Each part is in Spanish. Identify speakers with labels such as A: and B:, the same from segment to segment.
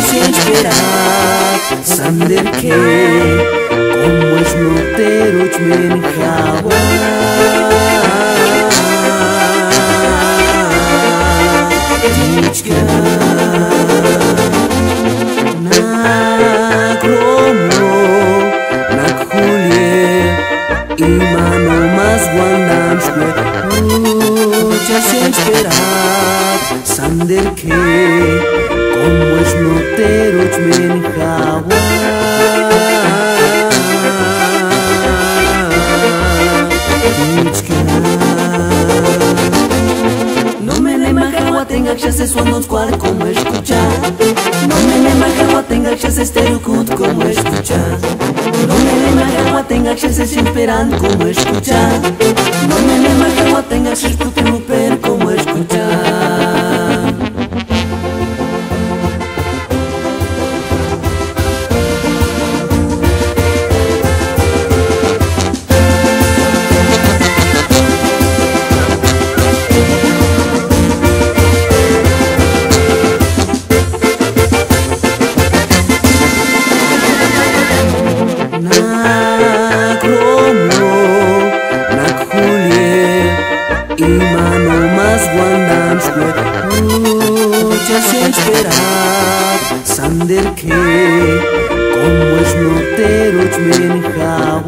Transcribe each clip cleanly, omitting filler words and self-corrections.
A: sin esperar saber que como es no ter uch men hawa Tichka na kromo na khulye imano mas guandam shkwe sin esperar saber que como es no ter uch men hawa No me le majawa tenga que se suando cual como escuchar No me le majawa tenga que se esterucut como escuchar No me le majawa tenga que se esperan como escuchar No me le majawa tenga que se esputemuper como escuchar Imano mas guandam shkwe sin esperar saber que como es no ter uch men hawa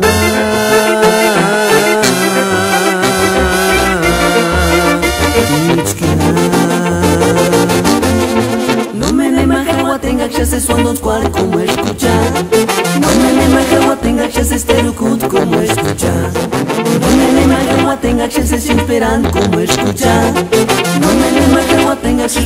A: No me le majawa tenga que se suando cual como escuchar No me le majawa tenga que se esterucut como escuchar No me le majawa tenga que se esperan como escuchar No me le majawa tenga que se